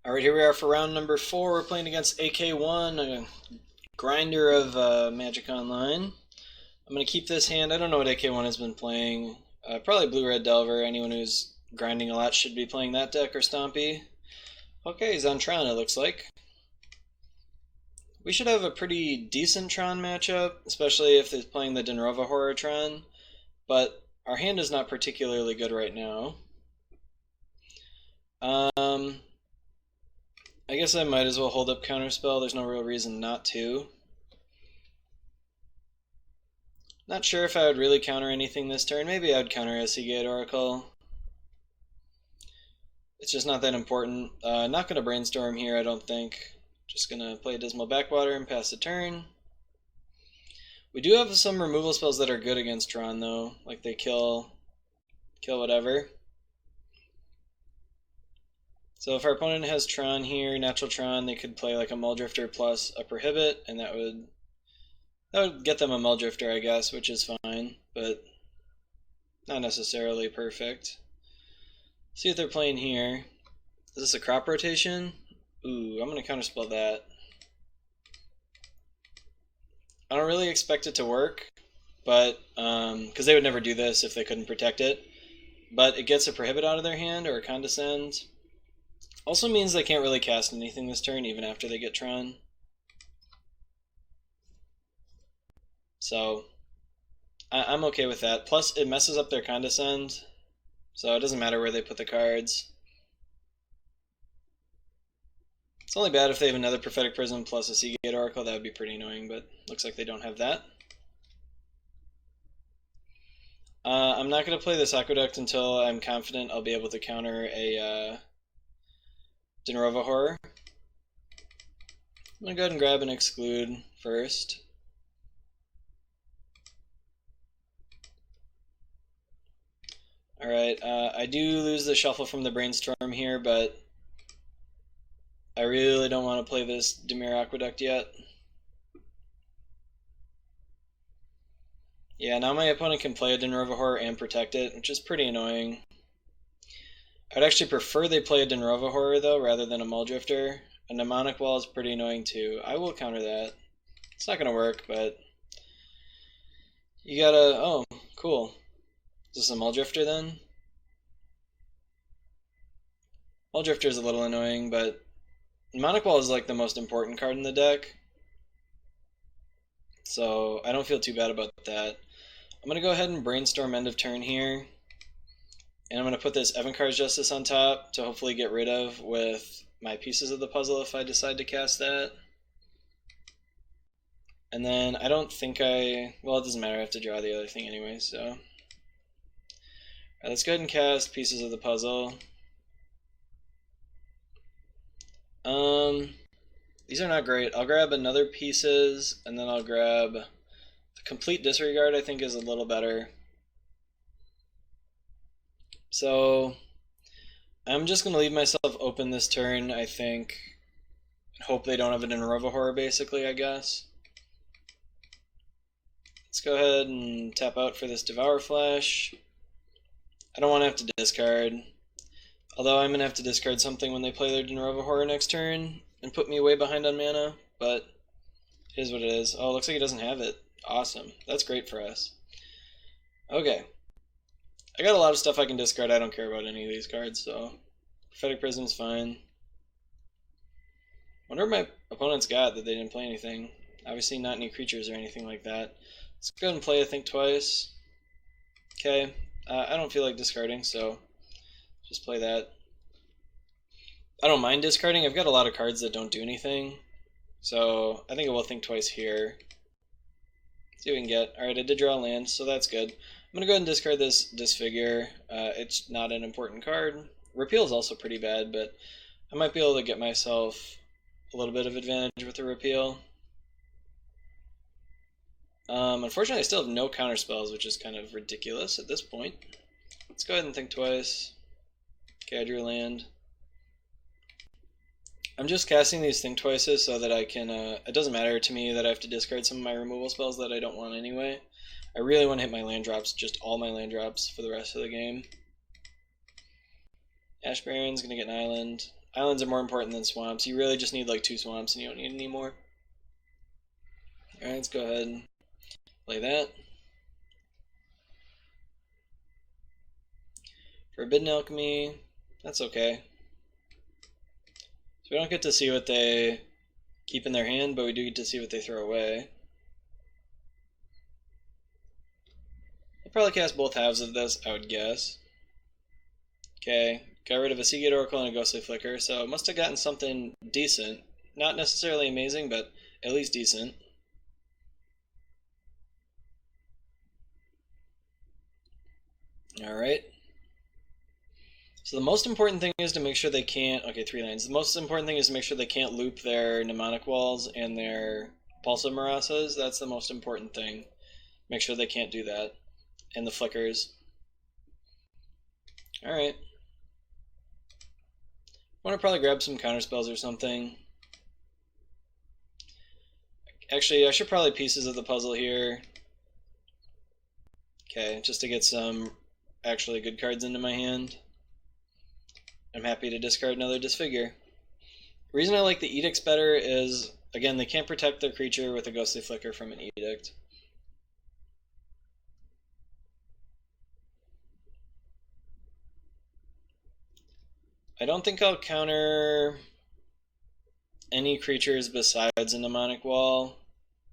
Alright, here we are for round number 4. We're playing against AK1, a grinder of Magic Online. I'm going to keep this hand. I don't know what AK1 has been playing. Probably Blue-Red Delver. Anyone who's grinding a lot should be playing that deck or Stompy. Okay, he's on Tron, it looks like. We should have a pretty decent Tron matchup, especially if he's playing the Dinrova Horror Tron. But our hand is not particularly good right now. I guess I might as well hold up Counterspell. There's no real reason not to. Not sure if I would really counter anything this turn. Maybe I would counter a Seagate Oracle. It's just not that important. Not going to Brainstorm here, I don't think. Just going to play Dismal Backwater and pass the turn. We do have some removal spells that are good against Tron, though. Like they kill whatever. So if our opponent has Tron here, natural Tron, they could play like a Muldrifter plus a Prohibit, and that would get them a Muldrifter, I guess, which is fine, but not necessarily perfect. See what they're playing here. Is this a crop rotation? Ooh, I'm going to counterspell that. I don't really expect it to work, but because they would never do this if they couldn't protect it. But it gets a Prohibit out of their hand or a Condescend. Also means they can't really cast anything this turn, even after they get Tron. So, I'm okay with that. Plus, it messes up their Condescend, so it doesn't matter where they put the cards. It's only bad if they have another Prophetic Prism plus a Seagate Oracle. That would be pretty annoying, but looks like they don't have that. I'm not going to play this Aqueduct until I'm confident I'll be able to counter a Dinrova Horror. I'm going to go ahead and grab and exclude first. Alright, I do lose the shuffle from the Brainstorm here, but I really don't want to play this Dimir Aqueduct yet. Yeah, now my opponent can play a Dinrova Horror and protect it, which is pretty annoying. I'd actually prefer they play a Dinrova Horror, though, rather than a Muldrifter. A Mnemonic Wall is pretty annoying, too. I will counter that. It's not going to work, but you gotta... Oh, cool. Is this a Muldrifter, then? Muldrifter is a little annoying, but Mnemonic Wall is like the most important card in the deck. So I don't feel too bad about that. I'm going to go ahead and Brainstorm end of turn here. And I'm going to put this Evankar's Justice on top to hopefully get rid of with my pieces of the puzzle if I decide to cast that. And then I don't think well, it doesn't matter, I have to draw the other thing anyway, so. Alright, let's go ahead and cast pieces of the puzzle. These are not great. I'll grab another pieces, and then I'll grab the Complete Disregard, I think is a little better. So I'm just going to leave myself open this turn, I think. Hope they don't have it in Dinrova Horror, basically, I guess. Let's go ahead and tap out for this Devour Flash. I don't want to have to discard. Although I'm going to have to discard something when they play their Dinrova Horror next turn and put me way behind on mana, but it is what it is. Oh, looks like he doesn't have it. Awesome. That's great for us. Okay. I got a lot of stuff I can discard. I don't care about any of these cards, so Prophetic Prism's fine. Wonder what my opponent's got that they didn't play anything. Obviously not any creatures or anything like that. Let's go ahead and play, I think, twice. Okay. I don't feel like discarding, so just play that. I don't mind discarding. I've got a lot of cards that don't do anything, so I think I will think twice here. See what we can get. Alright, I did draw a land, so that's good. I'm going to go ahead and discard this Disfigure. It's not an important card. Repeal is also pretty bad, but I might be able to get myself a little bit of advantage with the Repeal. Unfortunately, I still have no counter spells, which is kind of ridiculous at this point. Let's go ahead and think twice. Okay, I drew land. I'm just casting these think twices so that I can, it doesn't matter to me that I have to discard some of my removal spells that I don't want anyway. I really want to hit my land drops, just all my land drops for the rest of the game. Ash Baron's going to get an island. Islands are more important than swamps. You really just need like 2 swamps and you don't need any more. Alright, let's go ahead and play that. Forbidden Alchemy, that's okay. So we don't get to see what they keep in their hand, but we do get to see what they throw away. I'll probably cast both halves of this, I would guess. Okay, got rid of a Seagate Oracle and a Ghostly Flicker, so must have gotten something decent. Not necessarily amazing, but at least decent. Alright. So the most important thing is to make sure they can't... Okay, 3 lands. The most important thing is to make sure they can't loop their Mnemonic Walls and their Pulse of Marasas. That's the most important thing. Make sure they can't do that. And the Flickers. Alright. I want to probably grab some counterspells or something. Actually, I should probably pieces of the puzzle here. Okay, just to get some actually good cards into my hand. I'm happy to discard another Disfigure. The reason I like the Edicts better is, again, they can't protect their creature with a Ghostly Flicker from an Edict. I don't think I'll counter any creatures besides a Mnemonic Wall.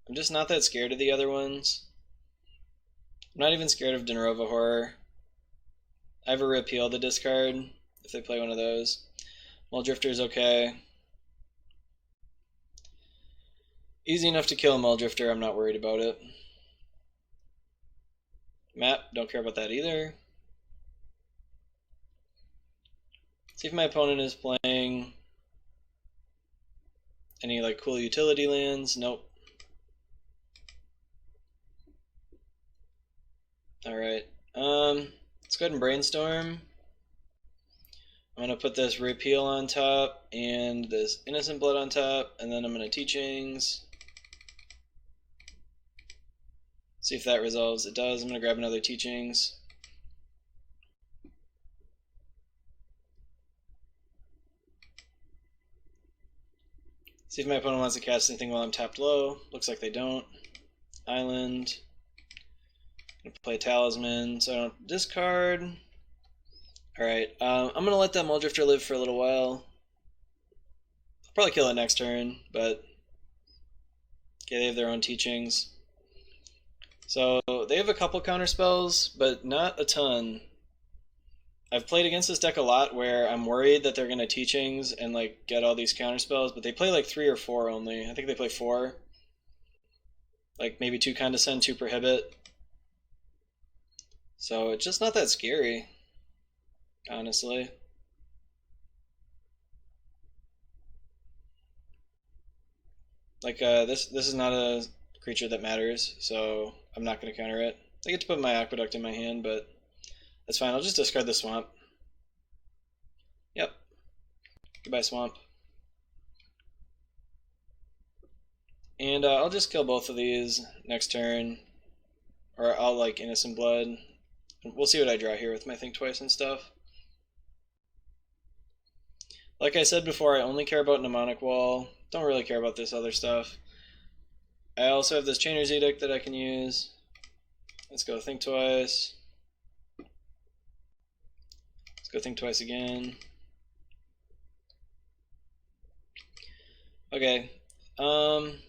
I'm just not that scared of the other ones. I'm not even scared of Dinrova Horror. I have a Repeal to discard if they play one of those. Muldrifter's okay. Easy enough to kill a Muldrifter, I'm not worried about it. Map, don't care about that either. See if my opponent is playing any like cool utility lands. Nope. Alright. Let's go ahead and brainstorm. I'm going to put this Repeal on top and this Innocent Blood on top, and then I'm going to Teachings. See if that resolves. It does. I'm going to grab another Teachings. See if my opponent wants to cast anything while I'm tapped low. Looks like they don't. Island. I'm going to play Talisman, so I don't discard. Alright, I'm going to let that Muldrifter live for a little while. I'll probably kill it next turn, but... Okay, they have their own Teachings. So, they have a couple counterspells, but not a ton. I've played against this deck a lot where I'm worried that they're going to Teachings and like get all these counterspells, but they play like 3 or 4 only. I think they play 4. Like maybe 2 Condescend, 2 Prohibit. So it's just not that scary, honestly. Like this is not a creature that matters, so I'm not going to counter it. I get to put my Aqueduct in my hand, but that's fine. I'll just discard the Swamp. Yep. Goodbye, Swamp. And I'll just kill both of these next turn. Or I'll like Innocent Blood. We'll see what I draw here with my Think Twice and stuff. Like I said before, I only care about Mnemonic Wall. Don't really care about this other stuff. I also have this Chainer's Edict that I can use. Let's go Think Twice. Let's go Think Twice again. Okay. Let's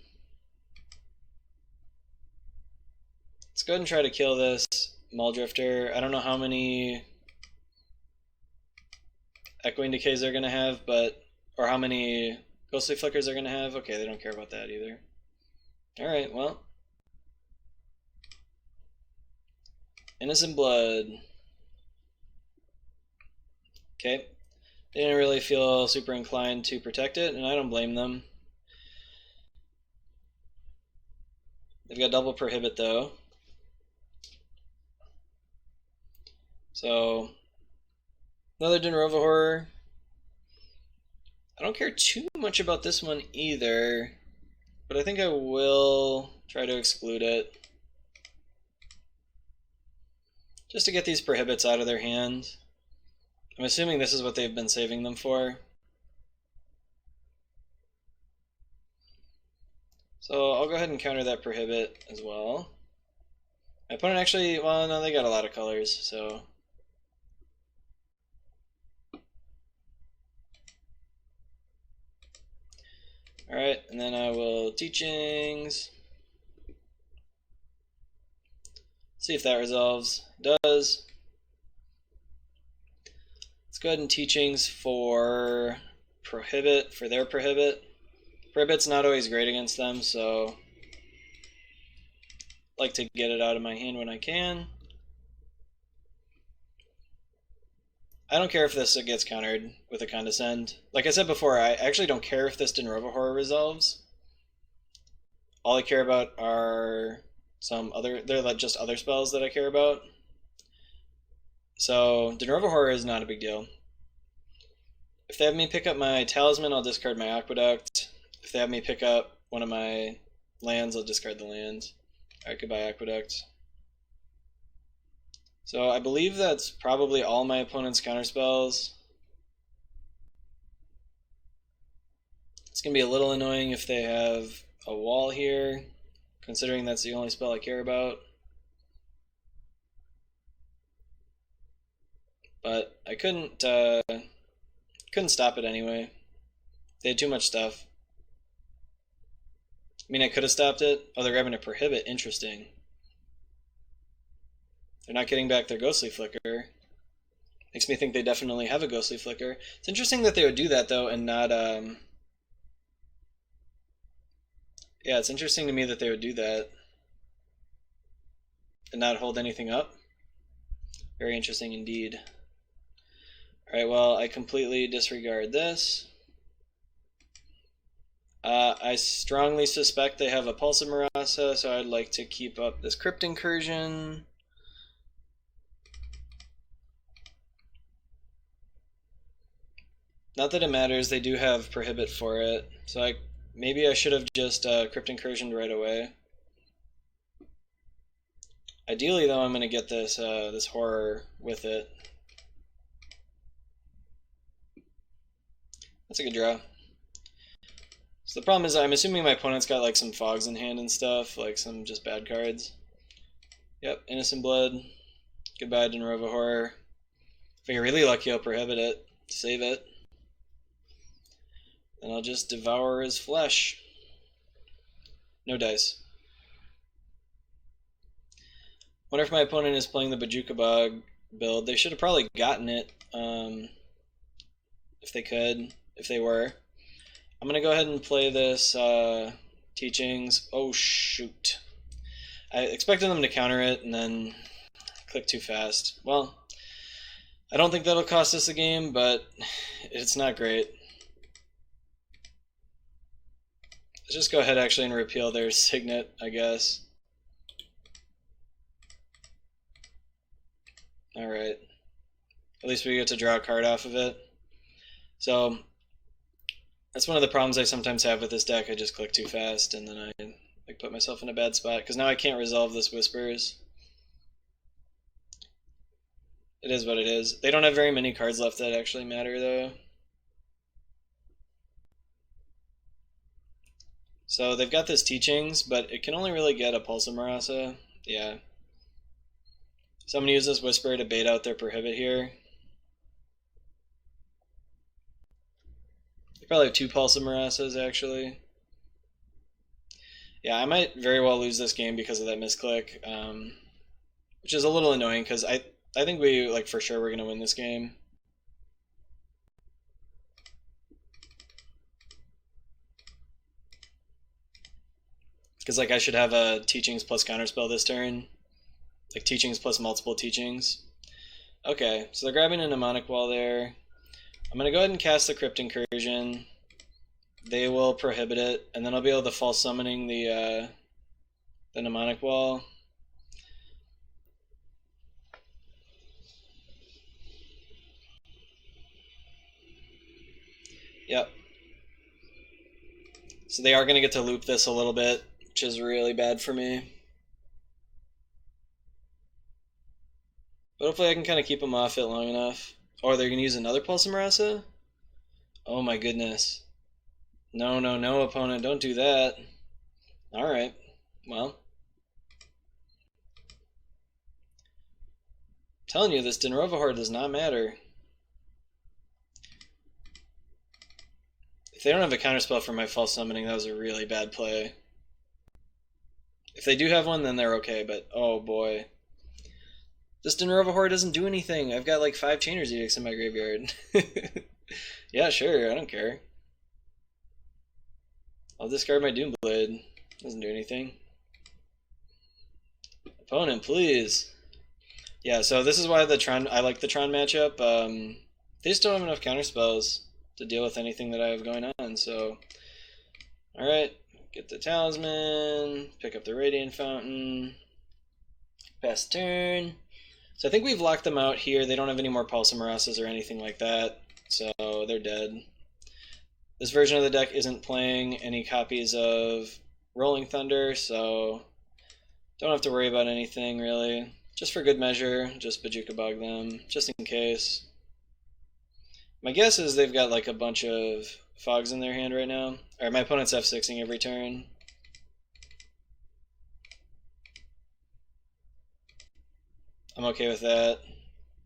go ahead and try to kill this Muldrifter. I don't know how many Echoing Decays they're going to have, but... Or how many Ghostly Flickers they're going to have. Okay, they don't care about that either. Alright, well. Innocent Blood. Okay. They didn't really feel super inclined to protect it, and I don't blame them. They've got double Prohibit, though. So, another Dinrova Horror. I don't care too much about this one either, but I think I will try to exclude it. Just to get these Prohibits out of their hand. I'm assuming this is what they've been saving them for. So I'll go ahead and counter that Prohibit as well. My opponent actually, well, no, they got a lot of colors, so. Alright, and then I will Teachings. See if that resolves. Does. Let's go ahead and Teachings for Prohibit, for their Prohibit. Prohibit's not always great against them, so I like to get it out of my hand when I can. I don't care if this gets countered with a Condescend. Like I said before, I actually don't care if this Dinrova Horror resolves. All I care about are some other, they're like just other spells that I care about. So Dinrova Horror is not a big deal. If they have me pick up my Talisman, I'll discard my Aqueduct. If they have me pick up one of my lands, I'll discard the land. Alright, goodbye Aqueduct. So I believe that's probably all my opponent's counterspells. It's going to be a little annoying if they have a wall here, considering that's the only spell I care about. But I couldn't stop it anyway. They had too much stuff. I mean, I could have stopped it. Oh, they're grabbing a Prohibit. Interesting. They're not getting back their Ghostly Flicker. Makes me think they definitely have a Ghostly Flicker. It's interesting that they would do that, though, and not, yeah, it's interesting to me that they would do that. And not hold anything up. Very interesting indeed. Alright, well, I completely disregard this. I strongly suspect they have a Pulse of Marasa, so I'd like to keep up this Crypt Incursion. Not that it matters, they do have Prohibit for it, so maybe I should have just Crypt Incursioned right away. Ideally, though, I'm going to get this this Horror with it. That's a good draw. So the problem is, I'm assuming my opponent's got like some Fogs in hand and stuff, like some just bad cards. Yep, Innocent Blood. Goodbye, Dinrova Horror. If I get really lucky, I'll Prohibit it. Save it. And I'll just devour his flesh. No dice. Wonder if my opponent is playing the Bojuka Bog build. They should have probably gotten it if they could, if they were. I'm going to go ahead and play this Teachings. Oh, shoot. I expected them to counter it and then click too fast. Well, I don't think that'll cost us a game, but it's not great. Let's just go ahead actually and repeal their Signet, I guess. Alright. At least we get to draw a card off of it. So, that's one of the problems I sometimes have with this deck. I just click too fast and then I like put myself in a bad spot, because now I can't resolve this Whispers. It is what it is. They don't have very many cards left that actually matter, though. So they've got this Teachings, but it can only really get a Pulse of Marasa. Yeah. So I'm going to use this Whisper to bait out their Prohibit here. They probably have 2 Pulse of Marasas, actually. Yeah, I might very well lose this game because of that misclick, which is a little annoying, because I think we, like, for sure we're going to win this game. Because, like, I should have a Teachings plus Counterspell this turn. Like, Teachings plus multiple Teachings. Okay, so they're grabbing a Mnemonic Wall there. I'm going to go ahead and cast the Crypt Incursion. They will Prohibit it, and then I'll be able to false summoning the Mnemonic Wall. Yep. So they are going to get to loop this a little bit, which is really bad for me. But hopefully I can kind of keep them off it long enough. Oh, they're going to use another Pulse of Marasa? Oh my goodness. No, no, no, opponent, don't do that. Alright, well. I'm telling you, this Dinrova horde does not matter. If they don't have a counterspell for my false summoning, that was a really bad play. If they do have one, then they're okay, but oh boy. This Dinrova horde doesn't do anything. I've got like 5 Chainer's Edicts in my graveyard. Yeah, sure, I don't care. I'll discard my Doomblade. Doesn't do anything. Opponent, please. Yeah, so this is why I like the Tron matchup. They just don't have enough counterspells to deal with anything that I have going on, so... Alright, get the Talisman, pick up the Radiant Fountain, pass turn. So I think we've locked them out here. They don't have any more Pulsamarasas or anything like that, so they're dead. This version of the deck isn't playing any copies of Rolling Thunder, so don't have to worry about anything really. Just for good measure, just Bojuka Bog them, just in case. My guess is they've got like a bunch of fogs in their hand right now. Alright, my opponent's F6ing every turn. I'm okay with that.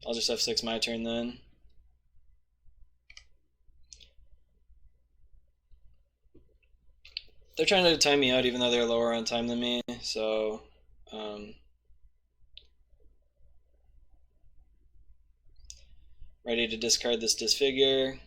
I'll just F6 my turn then. They're trying to time me out even though they're lower on time than me, so... ready to discard this Disfigure.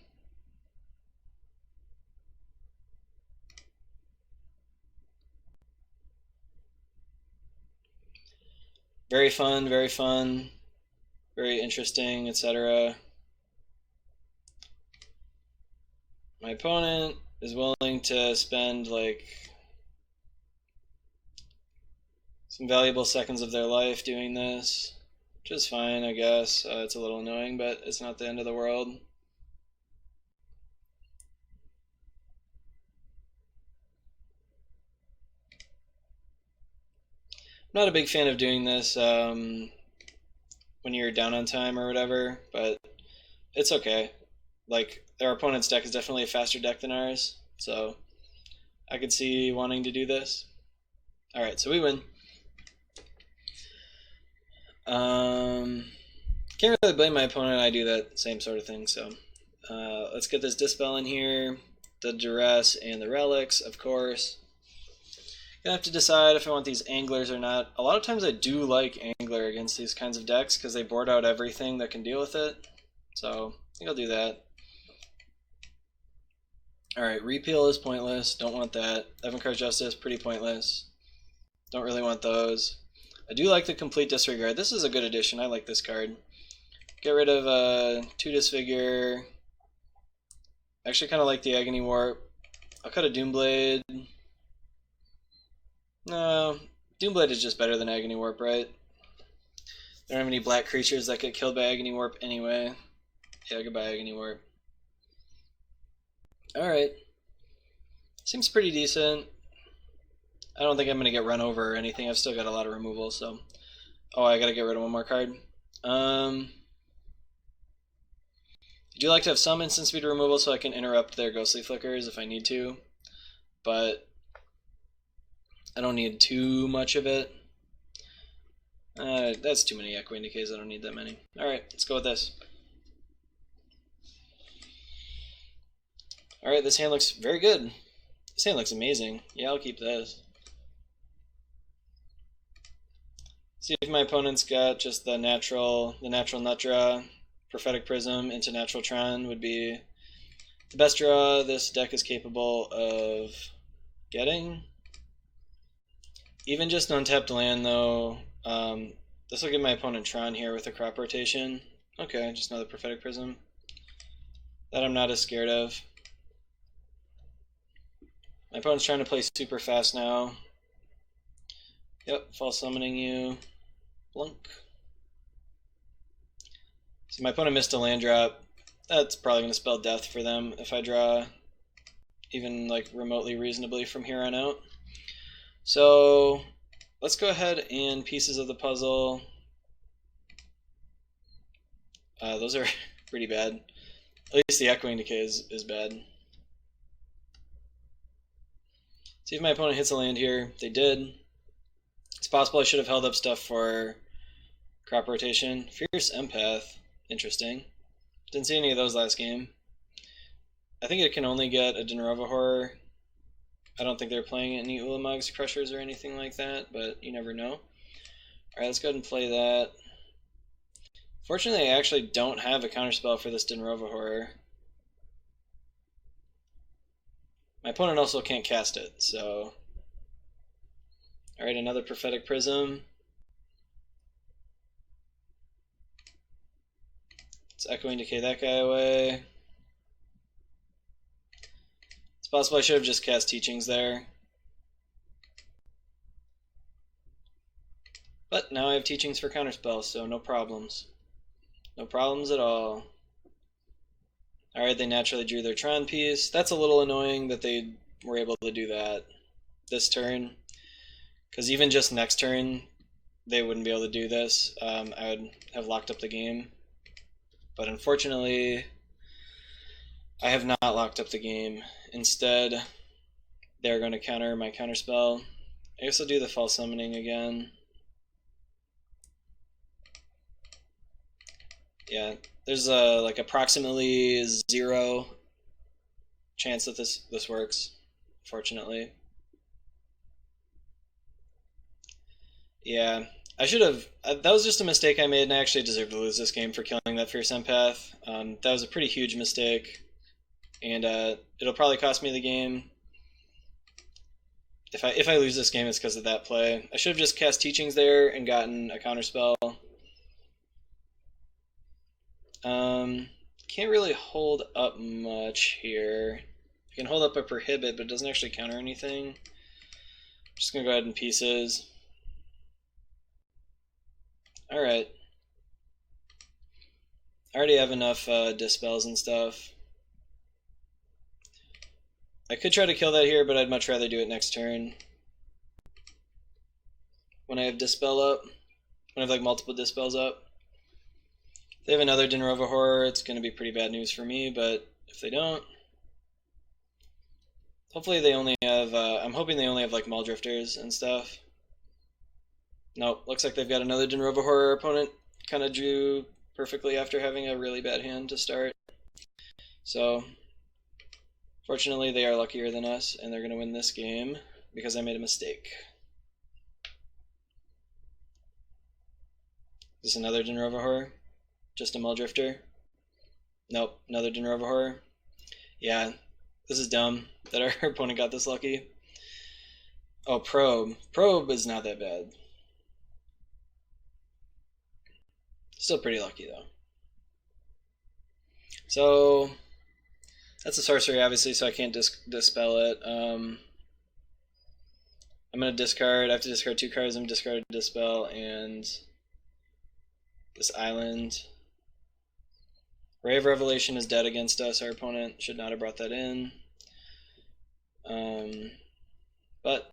Very fun, very interesting, etc. My opponent is willing to spend like some valuable seconds of their life doing this, which is fine, I guess. It's a little annoying, but it's not the end of the world. I'm not a big fan of doing this when you're down on time or whatever, but it's okay. Like, their opponent's deck is definitely a faster deck than ours, so I could see wanting to do this. Alright, so we win. Can't really blame my opponent. I do that same sort of thing, so let's get this Dispel in here, the Duress and the Relics, of course. Gonna have to decide if I want these Anglers or not. A lot of times I do like Angler against these kinds of decks because they board out everything that can deal with it, so I think I'll do that. Alright, Repeal is pointless, don't want that. Evan-Card Justice, pretty pointless. Don't really want those. I do like the Complete Disregard. This is a good addition, I like this card. Get rid of 2 Disfigure. I actually kind of like the Agony Warp. I'll cut a Doomblade. No, Doomblade is just better than Agony Warp, right? They don't have any black creatures that get killed by Agony Warp anyway. Yeah, goodbye Agony Warp. Alright. Seems pretty decent. I don't think I'm going to get run over or anything. I've still got a lot of removal, so... Oh, I gotta get rid of one more card. I do like to have some instant speed removal so I can interrupt their Ghostly Flickers if I need to, but I don't need too much of it. That's too many Echoing Decays, I don't need that many. Alright, let's go with this. Alright, this hand looks very good. This hand looks amazing. Yeah, I'll keep this. See if my opponent's got just the natural nut draw. Prophetic Prism into Natural Tron would be the best draw this deck is capable of getting. Even just an untapped land, though, this will give my opponent Tron here with a crop rotation. Okay, just another Prophetic Prism. That I'm not as scared of. My opponent's trying to play super fast now. Yep, false summoning you. Blunk. So my opponent missed a land drop. That's probably going to spell death for them if I draw even like remotely reasonably from here on out. So let's go ahead and pieces of the puzzle. Those are pretty bad. At least the Echoing Decay is bad. See if my opponent hits a land here. They did. It's possible I should have held up stuff for crop rotation. Fierce Empath. Interesting. Didn't see any of those last game. I think it can only get a Dinrova Horror. I don't think they're playing any Ulamog's Crushers or anything like that, but you never know. Alright, let's go ahead and play that. Fortunately, I actually don't have a counterspell for this Dinrova Horror. My opponent also can't cast it, so... Alright, another Prophetic Prism. Let's Echoing Decay that guy away. It's possible I should have just cast Teachings there. But now I have Teachings for counterspell, so no problems. No problems at all. Alright, they naturally drew their Tron piece. That's a little annoying that they were able to do that this turn. Because even just next turn, they wouldn't be able to do this. I would have locked up the game. But unfortunately, I have not locked up the game. Instead, they're going to counter my counterspell. I guess I'll do the False Summoning again. Yeah, there's like approximately 0 chance that this works, fortunately. Yeah, I should have. That was just a mistake I made, and I actually deserve to lose this game for killing that Fierce Empath. That was a pretty huge mistake, and it'll probably cost me the game. If I lose this game, it's because of that play. I should have just cast Teachings there and gotten a counterspell. Can't really hold up much here. I can hold up a Prohibit, but it doesn't actually counter anything. I'm just gonna go ahead and Pieces. Alright. I already have enough Dispels and stuff. I could try to kill that here, but I'd much rather do it next turn. When I have Dispel up. When I have like multiple Dispels up. If they have another Dinrova Horror, it's going to be pretty bad news for me, but if they don't... Hopefully they only have... I'm hoping they only have like Muldrifters and stuff. Nope, looks like they've got another Dinrova Horror opponent. Kind of drew perfectly after having a really bad hand to start. So, fortunately they are luckier than us, and they're going to win this game because I made a mistake. Is this another Dinrova Horror? Just a Muldrifter? Nope, another Dinrova Horror. Yeah, this is dumb that our opponent got this lucky. Oh, Probe. Probe is not that bad. Still pretty lucky, though. So, that's a sorcery, obviously, so I can't dispel it. I'm going to discard. I have to discard 2 cards. I'm going to discard a Dispel and this Island. Ray of Revelation is dead against us. Our opponent should not have brought that in. But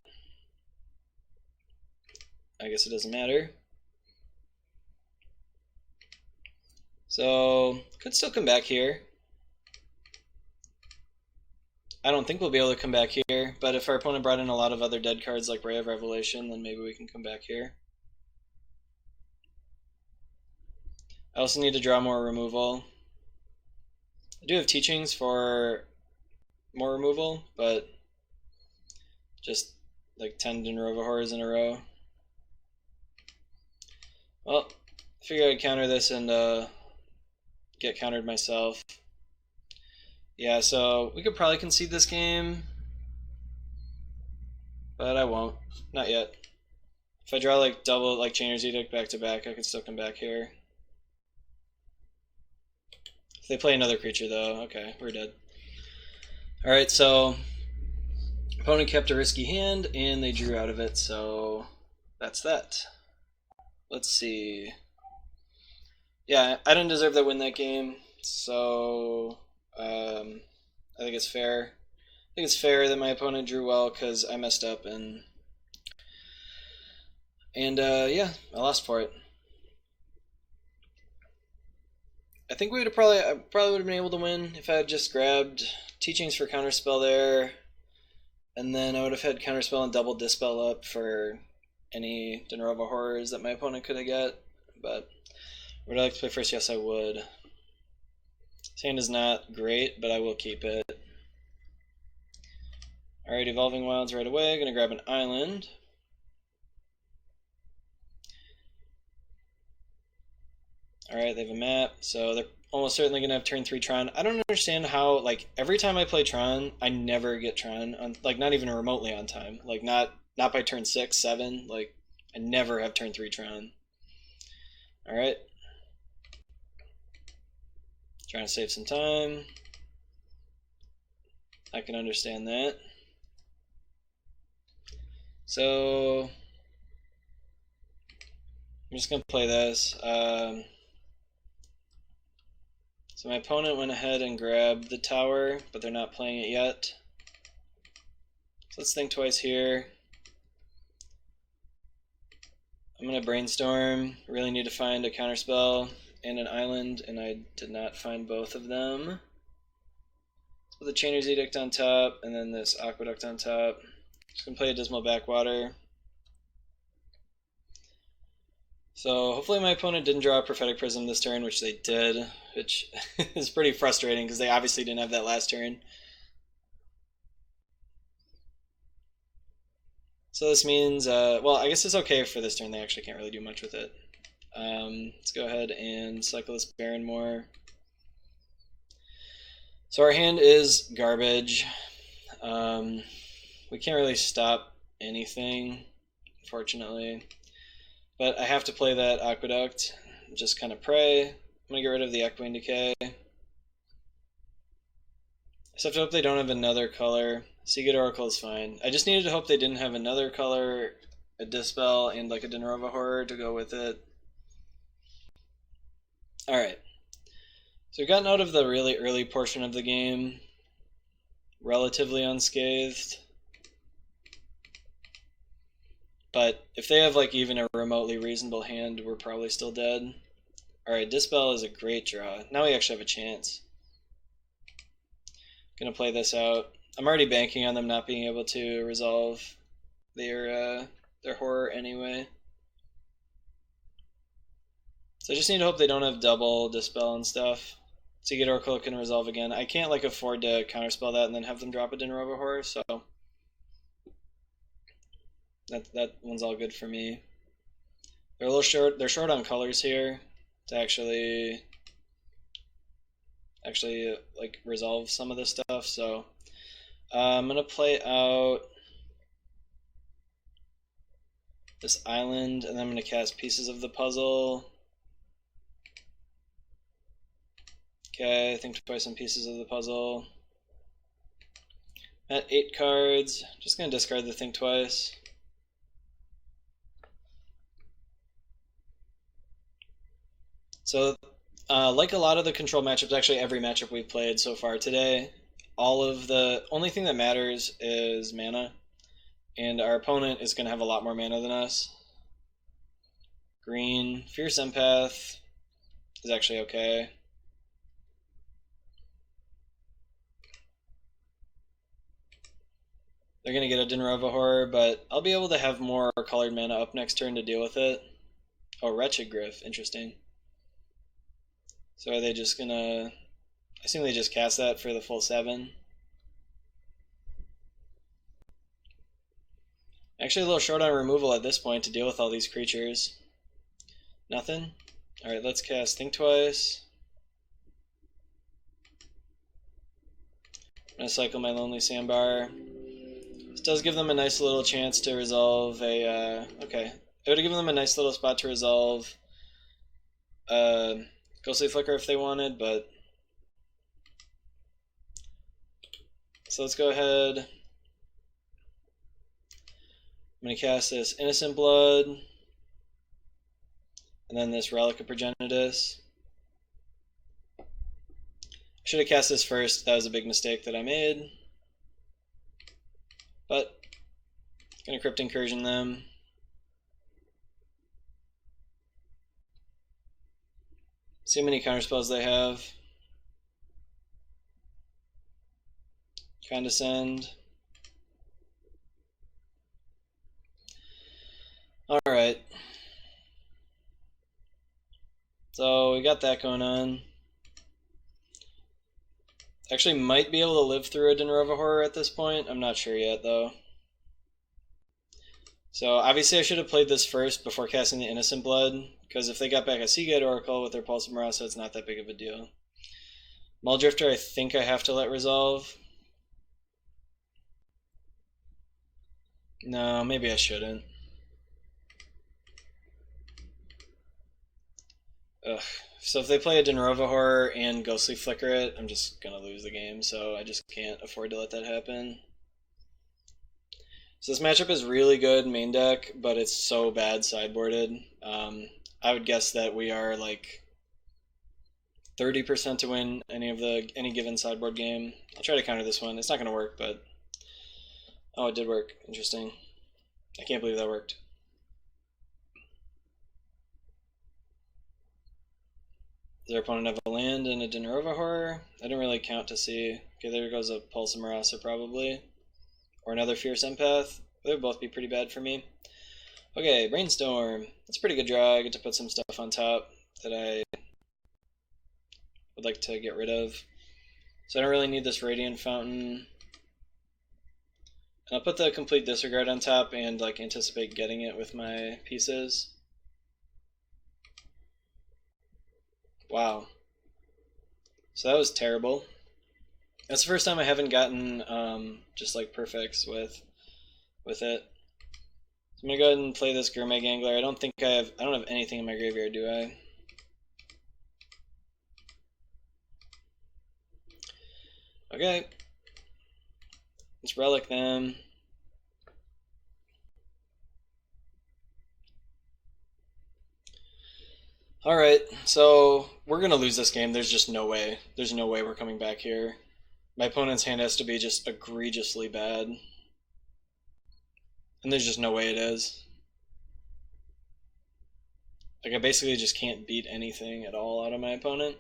I guess it doesn't matter. So, could still come back here. I don't think we'll be able to come back here, but if our opponent brought in a lot of other dead cards like Ray of Revelation, then maybe we can come back here. I also need to draw more removal. I do have Teachings for more removal, but just like 10 Dinrova Horrors in a row. Well, I figured I'd counter this and get countered myself. Yeah, so we could probably concede this game, but I won't. Not yet. If I draw like double, like Chainer's Edict back to back, I could still come back here. If they play another creature though, okay, we're dead. Alright, so opponent kept a risky hand and they drew out of it, so that's that. Let's see. Yeah, I didn't deserve to win that game, so I think it's fair. I think it's fair that my opponent drew well because I messed up and yeah, I lost for it. I think I probably would have been able to win if I had just grabbed Teachings for Counterspell there, And then I would have had Counterspell and double Dispel up for any Dinrova horrors that my opponent could have got. But would I like to play first? Yes, I would. This hand is not great, but I will keep it. Alright, Evolving Wilds right away. Gonna grab an island. Alright, they have a map, so they're almost certainly gonna have turn 3 Tron. I don't understand how, like, every time I play Tron, I never get Tron on, like, not even remotely on time. Like, not by turn 6, 7, like, I never have turn 3 Tron. Alright. Trying to save some time. I can understand that. So I'm just gonna play this. So my opponent went ahead and grabbed the tower, but they're not playing it yet. So let's think twice here. I'm gonna brainstorm. Really need to find a counterspell and an island, and I did not find both of them. Let's put the Chainer's Edict on top, and then this Aqueduct on top. Just gonna play a Dismal Backwater. So hopefully my opponent didn't draw a Prophetic Prism this turn, which they did, which is pretty frustrating because they obviously didn't have that last turn. So this means, well, I guess it's okay for this turn. They actually can't really do much with it. Let's go ahead and cycle this Baron more. So our hand is garbage. We can't really stop anything, unfortunately. But I have to play that Aqueduct. Just kind of pray. I'm going to get rid of the Echoing Decay. I just have to hope they don't have another color. Seagate Oracle is fine. I just needed to hope they didn't have another color, a Dispel, and like a Dinrova Horror to go with it. Alright. So we've gotten out of the really early portion of the game relatively unscathed. But if they have like even a remotely reasonable hand, we're probably still dead. Alright, Dispel is a great draw. Now we actually have a chance. Gonna play this out. I'm already banking on them not being able to resolve their horror anyway. So I just need to hope they don't have double Dispel and stuff. Seagate Oracle can resolve again. I can't like afford to counterspell that and then have them drop a Dinrova Horror, so that one's all good for me. They're a little short. They're short on colors here to actually like resolve some of this stuff. So I'm gonna play out this island, and then I'm gonna cast Pieces of the Puzzle. Okay, think twice on Pieces of the Puzzle. At 8 cards, just gonna discard the Think Twice. So, like a lot of the control matchups, actually every matchup we've played so far today, the only thing that matters is mana, and our opponent is going to have a lot more mana than us. Green, Fierce Empath is actually okay. They're going to get a Dinrova Horror, but I'll be able to have more colored mana up next turn to deal with it. Oh, Wretched Griff, interesting. So are they just gonna... I assume they just cast that for the full 7. Actually a little short on removal at this point to deal with all these creatures. Nothing? Alright, let's cast Think Twice. I'm gonna cycle my Lonely Sandbar. This does give them a nice little chance to resolve a... okay. It would have given them a nice little spot to resolve Ghostly Flicker if they wanted, but... So let's go ahead. I'm going to cast this Innocent Blood, and then this Relic of Progenitus. I should have cast this first. That was a big mistake that I made. But, going to Crypt Incursion them. See how many counterspells they have. Condescend. So we got that going on. Actually might be able to live through a Dinrova horror at this point. I'm not sure yet though. So obviously I should have played this first before casting the Innocent Blood, because if they got back a Seagate Oracle with their Pulse of Marasa, it's not that big of a deal. Muldrifter I think I have to let resolve. No, maybe I shouldn't. Ugh. So if they play a Dinrova horror and Ghostly Flicker it, I'm just gonna lose the game, so I just can't afford to let that happen. So this matchup is really good main deck, but it's so bad sideboarded. I would guess that we are like 30% to win any given sideboard game. I'll try to counter this one. It's not gonna work, but oh, it did work. Interesting. I can't believe that worked. Does their opponent have a land and a Dinrova horror? I didn't really count to see. Okay, there goes a Pulse of Marasa probably. Or another Fierce Empath. They would both be pretty bad for me. Okay, Brainstorm. That's a pretty good draw. I get to put some stuff on top that I would like to get rid of. So I don't really need this Radiant Fountain. And I'll put the Complete Disregard on top and like anticipate getting it with my pieces. Wow. So that was terrible. That's the first time I haven't gotten just like perfects with it. So I'm gonna go ahead and play this Gourmet Gangler. I don't have anything in my graveyard, do I? Okay. Let's relic them. Alright, so we're gonna lose this game. There's just no way. There's no way we're coming back here. My opponent's hand has to be just egregiously bad. And there's just no way it is. Like, I basically just can't beat anything at all out of my opponent.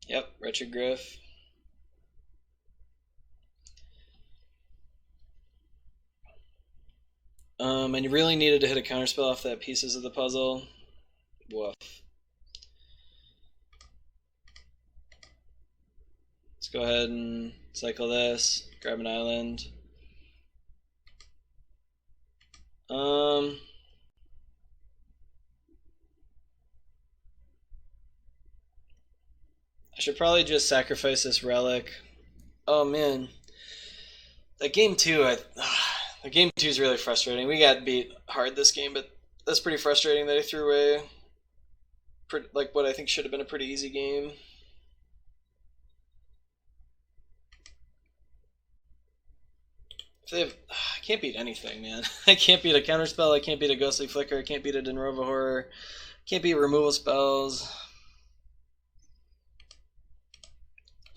Yep, Wretched Griff. And you really needed to hit a counterspell off that Pieces of the Puzzle. Woof. Let's go ahead and cycle this, grab an island. I should probably just sacrifice this relic. Oh man. That game 2, the game 2 is really frustrating. We got beat hard this game, but that's pretty frustrating that I threw away like what I think should have been a pretty easy game. I can't beat anything, man. I can't beat a counterspell, I can't beat a Ghostly Flicker, I can't beat a Dinrova horror, can't beat removal spells.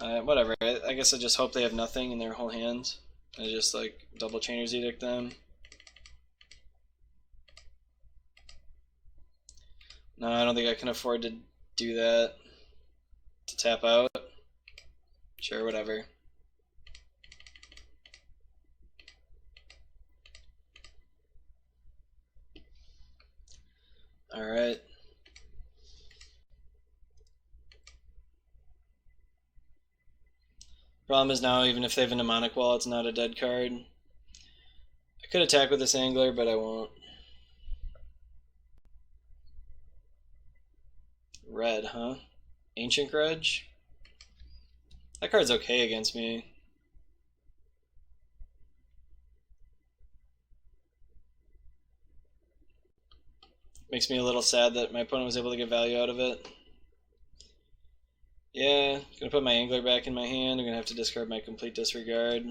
Whatever, I guess I just hope they have nothing in their whole hand. I just like double Chainer's Edict them. No, I don't think I can afford to do that. To tap out. Sure, whatever. Alright. Problem is now, even if they have a Mnemonic Wall, it's not a dead card. I could attack with this Angler, but I won't. Red, huh? Ancient Grudge? That card's okay against me. Makes me a little sad that my opponent was able to get value out of it. Yeah, gonna put my Angler back in my hand. I'm gonna have to discard my Complete Disregard.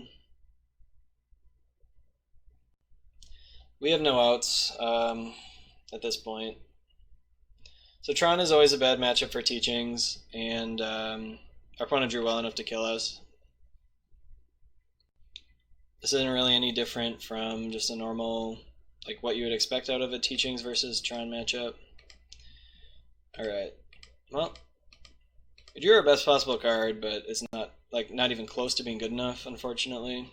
We have no outs at this point. So Tron is always a bad matchup for Teachings, and our opponent drew well enough to kill us. This isn't really any different from just a normal, like what you would expect out of a Teachings versus Tron matchup. Alright, well, we drew our best possible card, but it's not even close to being good enough, unfortunately.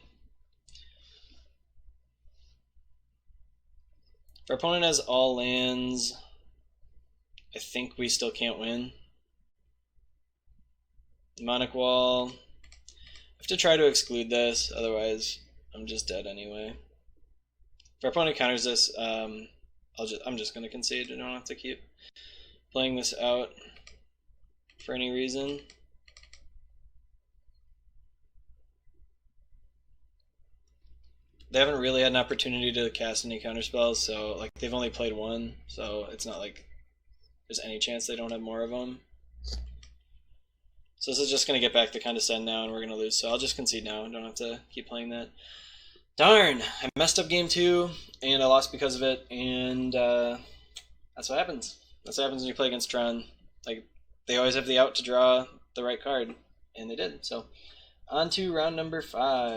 If our opponent has all lands, I think we still can't win. Demonic Wall. I have to try to exclude this, otherwise I'm just dead anyway. If our opponent counters this, I'm just going to concede. I don't have to keep playing this out for any reason. They haven't really had an opportunity to cast any counter spells, so like they've only played one, so it's not like there's any chance they don't have more of them. So this is just going to get back to condescend now, and we're going to lose, so I'll just concede now. I don't have to keep playing that. Darn! I messed up game 2, and I lost because of it, and that's what happens. That's what happens when you play against Tron. Like, they always have the out to draw the right card, and they did. So, on to round number 5.